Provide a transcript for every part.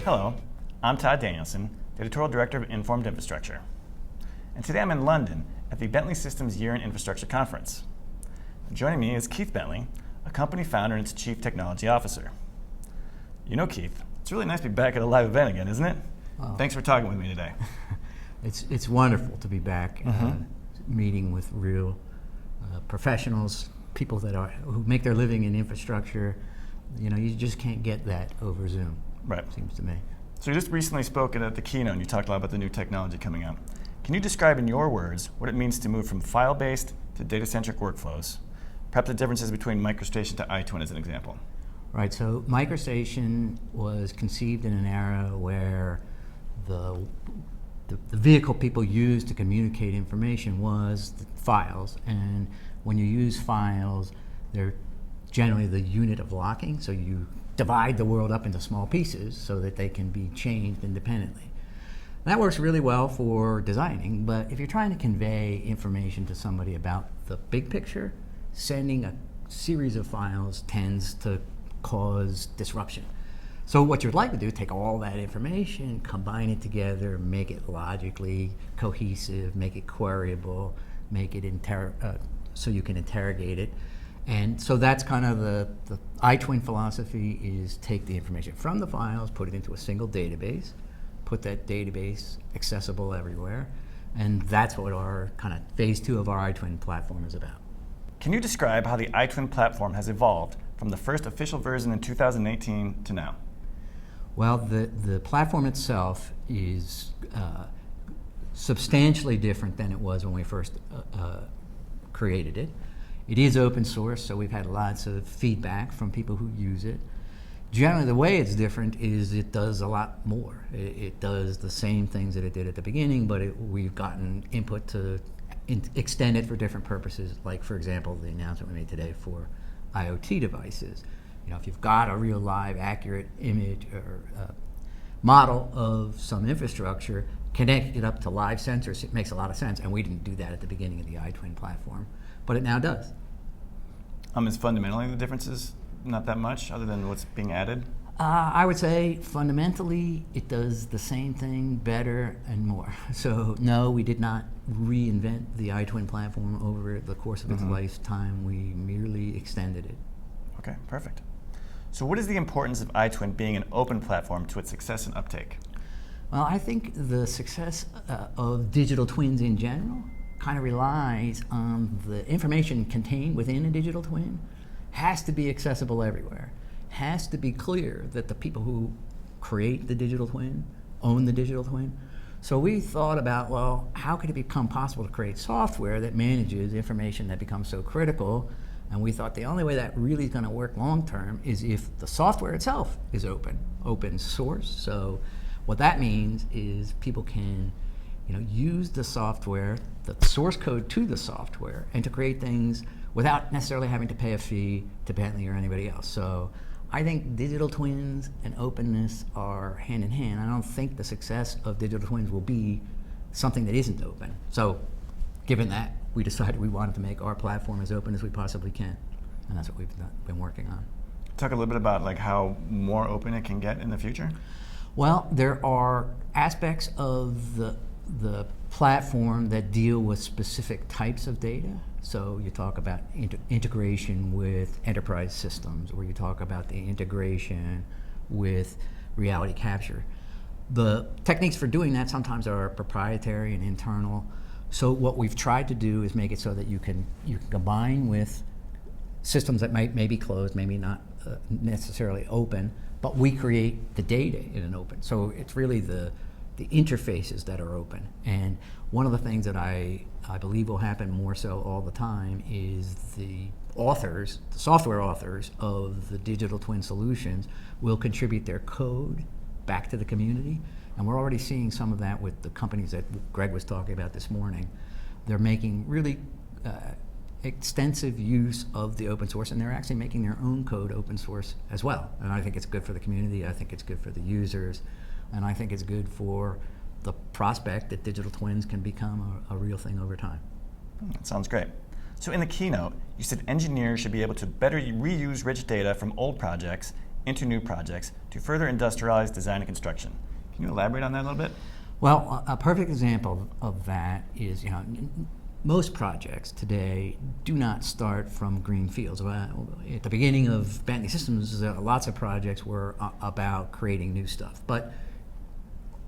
Hello, I'm Todd Danielson, the Editorial Director of Informed Infrastructure. And today I'm in London at the Bentley Systems Year in Infrastructure Conference. Joining me is Keith Bentley, a company founder and its Chief Technology Officer. You know, Keith, it's really nice to be back at a live event again, isn't it? Oh. Thanks for talking with me today. It's wonderful to be back meeting with real professionals, people who make their living in infrastructure. You know, you just can't get that over Zoom. Right. Seems to me. So you just recently spoke at the keynote and you talked a lot about the new technology coming out. Can you describe in your words what it means to move from file-based to data-centric workflows? Perhaps the differences between MicroStation to iTwin as an example. Right, so MicroStation was conceived in an era where the vehicle people used to communicate information was the files, and when you use files, they're generally the unit of locking, so you divide the world up into small pieces so that they can be changed independently. That works really well for designing, but if you're trying to convey information to somebody about the big picture, sending a series of files tends to cause disruption. So what you'd like to do is take all that information, combine it together, make it logically cohesive, make it queryable, make it so you can interrogate it. And so that's kind of the iTwin philosophy, is take the information from the files, put it into a single database, put that database accessible everywhere, and that's what our kind of phase 2 of our iTwin platform is about. Can you describe how the iTwin platform has evolved from the first official version in 2018 to now? Well, the platform itself is substantially different than it was when we first created it. It is open source, so we've had lots of feedback from people who use it. Generally, the way it's different is it does a lot more. It does the same things that it did at the beginning, but we've gotten input to extend it for different purposes, like, for example, the announcement we made today for IoT devices. You know, if you've got a real live, accurate image or model of some infrastructure, connect it up to live sensors, it makes a lot of sense, and we didn't do that at the beginning of the iTwin platform, but it now does. Is fundamentally the differences not that much, other than what's being added? I would say fundamentally it does the same thing better and more. So no, we did not reinvent the iTwin platform over the course of its lifetime. We merely extended it. Okay, perfect. So what is the importance of iTwin being an open platform to its success and uptake? Well, I think the success of digital twins in general kind of relies on the information contained within a digital twin has to be accessible everywhere. Has to be clear that the people who create the digital twin own the digital twin. So we thought about, well, how could it become possible to create software that manages information that becomes so critical? And we thought the only way that really is going to work long term is if the software itself is open source. So what that means is people can, use the software, the source code to the software, and to create things without necessarily having to pay a fee to Bentley or anybody else. So I think digital twins and openness are hand in hand. I don't think the success of digital twins will be something that isn't open. So given that, we decided we wanted to make our platform as open as we possibly can. And that's what we've been working on. Talk a little bit about how more open it can get in the future. Well, there are aspects of the platform that deal with specific types of data. So you talk about integration with enterprise systems, or you talk about the integration with reality capture. The techniques for doing that sometimes are proprietary and internal. So what we've tried to do is make it so that you can combine with systems that may be closed, maybe not necessarily open, but we create the data in an open. So it's really the interfaces that are open. And one of the things that I believe will happen more so all the time is the software authors of the digital twin solutions will contribute their code back to the community. And we're already seeing some of that with the companies that Greg was talking about this morning. They're making really extensive use of the open source, and they're actually making their own code open source as well. And I think it's good for the community, I think it's good for the users, and I think it's good for the prospect that digital twins can become a real thing over time. That sounds great. So in the keynote, you said engineers should be able to better reuse rich data from old projects into new projects to further industrialize design and construction. Can you elaborate on that a little bit? Well, a perfect example of that is, most projects today do not start from green fields. At the beginning of Bentley Systems, lots of projects were about creating new stuff. But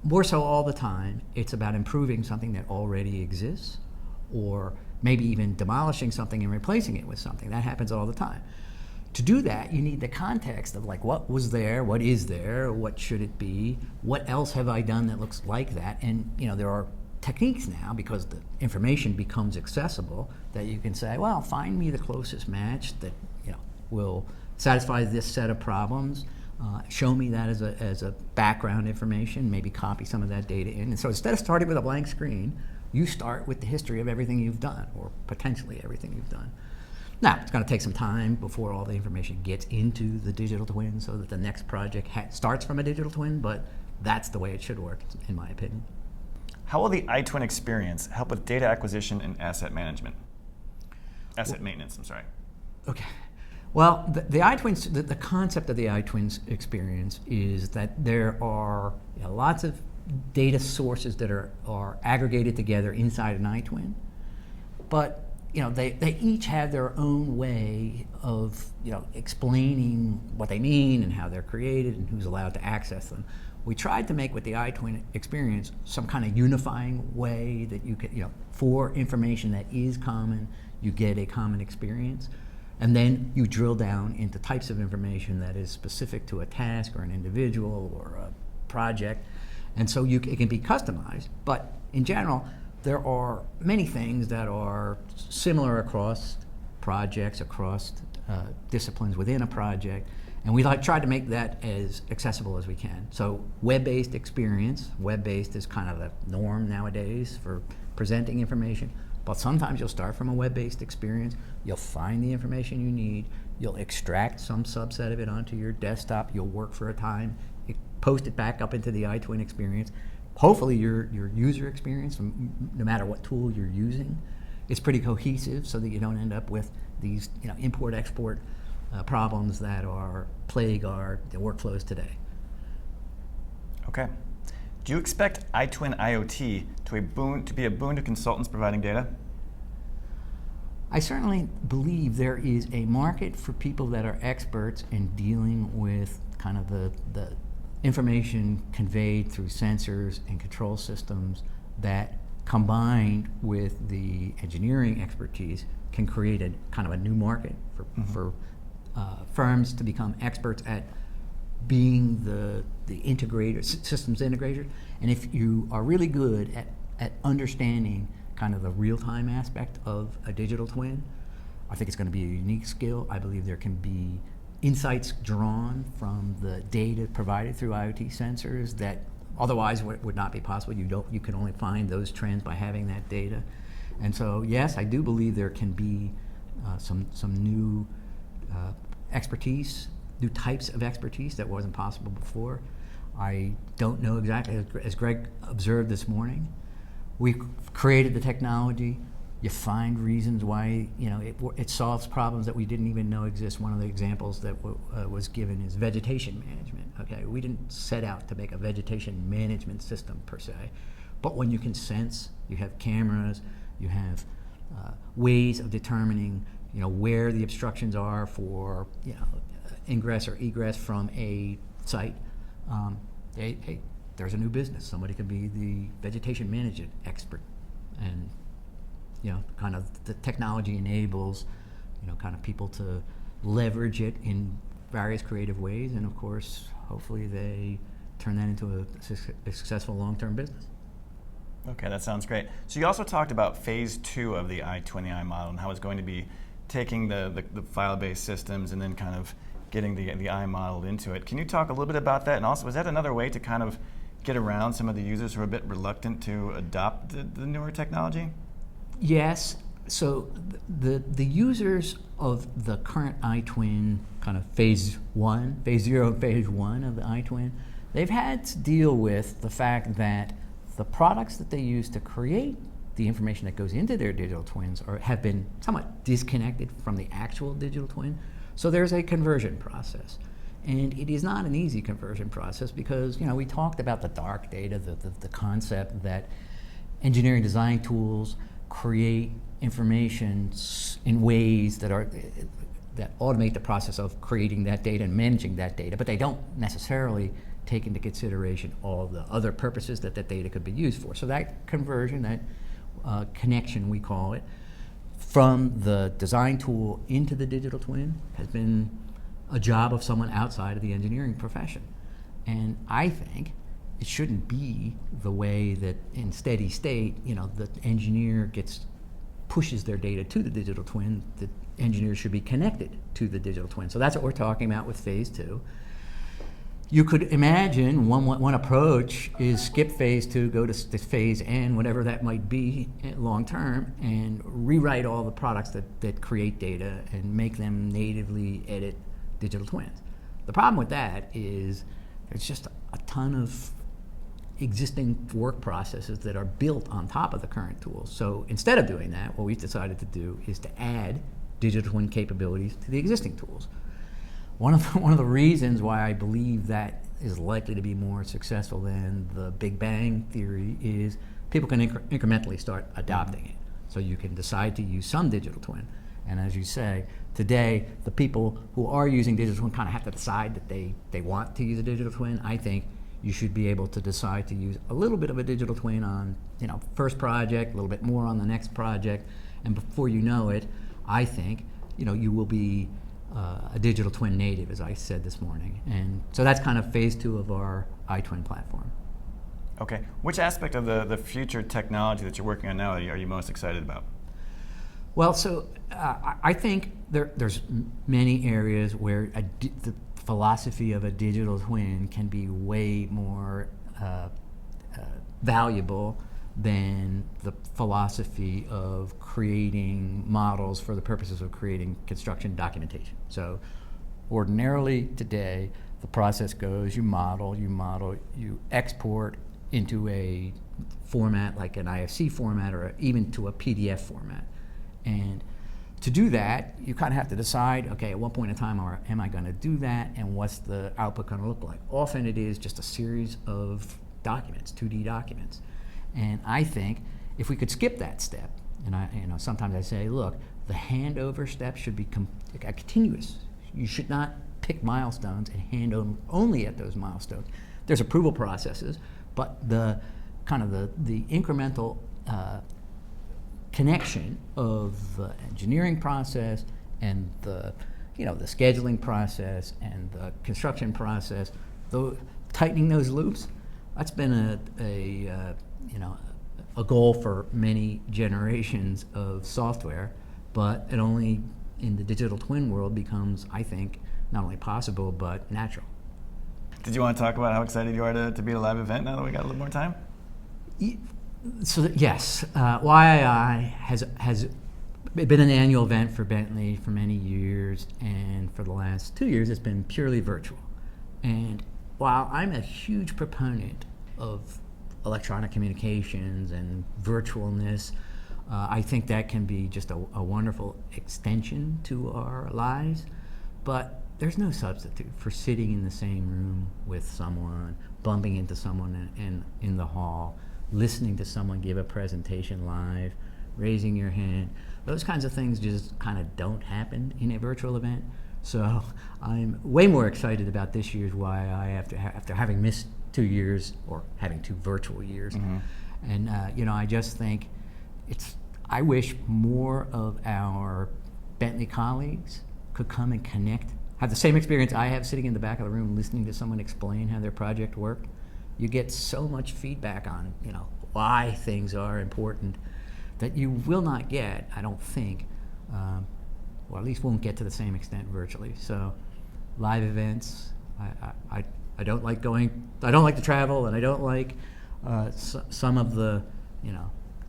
more so all the time, it's about improving something that already exists, or maybe even demolishing something and replacing it with something. That happens all the time. To do that, you need the context of what was there, what is there, what should it be, what else have I done that looks like that, and there are techniques now, because the information becomes accessible, that you can say, well, find me the closest match that will satisfy this set of problems. Show me that as a background information, maybe copy some of that data in. And so instead of starting with a blank screen, you start with the history of everything you've done, or potentially everything you've done. Now, it's going to take some time before all the information gets into the digital twin so that the next project starts from a digital twin, but that's the way it should work, in my opinion. How will the iTwin experience help with data acquisition and asset maintenance, I'm sorry. Okay. Well, the iTwins, the concept of the iTwins experience is that there are lots of data sources that are aggregated together inside an iTwin, but they each have their own way of explaining what they mean and how they're created and who's allowed to access them. We tried to make with the iTwin experience some kind of unifying way that you can, for information that is common, you get a common experience. And then you drill down into types of information that is specific to a task or an individual or a project. And so it can be customized. But in general, there are many things that are similar across projects, across disciplines within a project. And we tried to make that as accessible as we can. So web-based experience, web-based is kind of the norm nowadays for presenting information. But sometimes you'll start from a web-based experience, you'll find the information you need, you'll extract some subset of it onto your desktop, you'll work for a time, post it back up into the iTwin experience. Hopefully your user experience, no matter what tool you're using, is pretty cohesive so that you don't end up with these import-export problems that plague the workflows today. Okay. Do you expect iTwin IoT to be a boon to consultants providing data? I certainly believe there is a market for people that are experts in dealing with kind of the information conveyed through sensors and control systems that, combined with the engineering expertise, can create a kind of a new market for firms to become experts at being the integrator, systems integrator. And if you are really good at understanding kind of the real-time aspect of a digital twin, I think it's going to be a unique skill. I believe there can be insights drawn from the data provided through IoT sensors that otherwise would not be possible. You can only find those trends by having that data. And so, yes, I do believe there can be some new expertise, new types of expertise that wasn't possible before. I don't know exactly, as Greg observed this morning, we created the technology. You find reasons why it solves problems that we didn't even know exist. One of the examples that was given is vegetation management. Okay, we didn't set out to make a vegetation management system per se, but when you can sense, you have cameras, you have ways of determining where the obstructions are for ingress or egress from a site. Hey, there's a new business. Somebody could be the vegetation management expert, and kind of the technology enables kind of people to leverage it in various creative ways, and of course, hopefully they turn that into a successful long-term business. Okay, that sounds great. So you also talked about phase 2 of the iTwin model and how it's going to be taking the file-based systems and then kind of getting the I model into it. Can you talk a little bit about that? And also, was that another way to kind of get around some of the users who are a bit reluctant to adopt the newer technology? Yes. So the users of the current iTwin, kind of phase 1, phase 0 and phase 1 of the iTwin, they've had to deal with the fact that the products that they use to create the information that goes into their digital twins have been somewhat disconnected from the actual digital twin. So there's a conversion process. And it is not an easy conversion process because, we talked about the dark data, the concept that engineering design tools create information in ways that automate the process of creating that data and managing that data, but they don't necessarily take into consideration all the other purposes that data could be used for. So that conversion, that connection, we call it, from the design tool into the digital twin has been a job of someone outside of the engineering profession. And I think it shouldn't be the way that in steady state, the engineer pushes their data to the digital twin. The engineers should be connected to the digital twin. So that's what we're talking about with phase 2. You could imagine one approach is skip phase 2, go to phase N, whatever that might be long term, and rewrite all the products that create data and make them natively edit digital twins. The problem with that is there's just a ton of existing work processes that are built on top of the current tools. So instead of doing that, what we've decided to do is to add digital twin capabilities to the existing tools. One of the reasons why I believe that is likely to be more successful than the Big Bang theory is people can incrementally start adopting it. So you can decide to use some digital twin. And as you say, today, the people who are using digital twin kind of have to decide that they want to use a digital twin. I think you should be able to decide to use a little bit of a digital twin on, first project, a little bit more on the next project, and before you know it, I think, you will be a digital twin native, as I said this morning. And so that's kind of phase 2 of our iTwin platform. Okay. Which aspect of the future technology that you're working on now are you most excited about? Well, so I think there's many areas where the philosophy of a digital twin can be way more valuable than the philosophy of creating models for the purposes of creating construction documentation. So ordinarily today, the process goes, you model, you export into a format like an IFC format or even to a PDF format. And to do that, you kind of have to decide, okay, at what point in time am I going to do that, and what's the output going to look like? Often it is just a series of documents, 2D documents. And I think if we could skip that step, and sometimes I say, look, the handover step should be continuous. You should not pick milestones and hand only at those milestones. There's approval processes, but the incremental connection of the engineering process and the scheduling process and the construction process, tightening those loops, that's been a goal for many generations of software, but it only in the digital twin world becomes, I think, not only possible but natural. Did you want to talk about how excited you are to be at a live event now that we got a little more time? So yes, YII has been an annual event for Bentley for many years, and for the last 2 years it's been purely virtual. And while I'm a huge proponent of electronic communications and virtualness, I think that can be just a wonderful extension to our lives, but there's no substitute for sitting in the same room with someone, bumping into someone in the hall, listening to someone give a presentation live, raising your hand. Those kinds of things just kind of don't happen in a virtual event. So I'm way more excited about this year's YI after having missed 2 years, or having 2 virtual years. Mm-hmm. And I just think I wish more of our Bentley colleagues could come and connect, have the same experience I have sitting in the back of the room listening to someone explain how their project worked. You get so much feedback on, why things are important that you will not get, I don't think, or at least won't get to the same extent virtually. So live events, I don't like going, I don't like to travel, and I don't like some of the,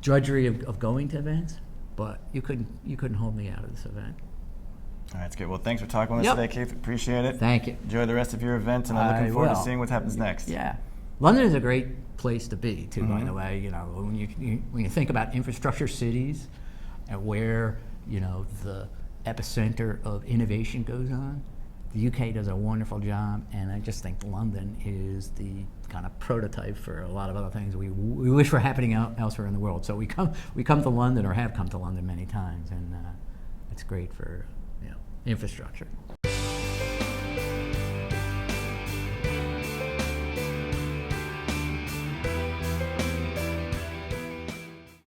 drudgery of going to events, but you couldn't hold me out of this event. All right, that's good. Well, thanks for talking with us today, Keith. Appreciate it. Thank you. Enjoy the rest of your event, and I'm looking forward to seeing what happens next. Yeah. London is a great place to be, too, by the way. When you think about infrastructure cities and where, the epicenter of innovation goes on, The UK does a wonderful job, and I just think London is the kind of prototype for a lot of other things we wish were happening elsewhere in the world. So we come to London, or have come to London many times, and it's great for infrastructure.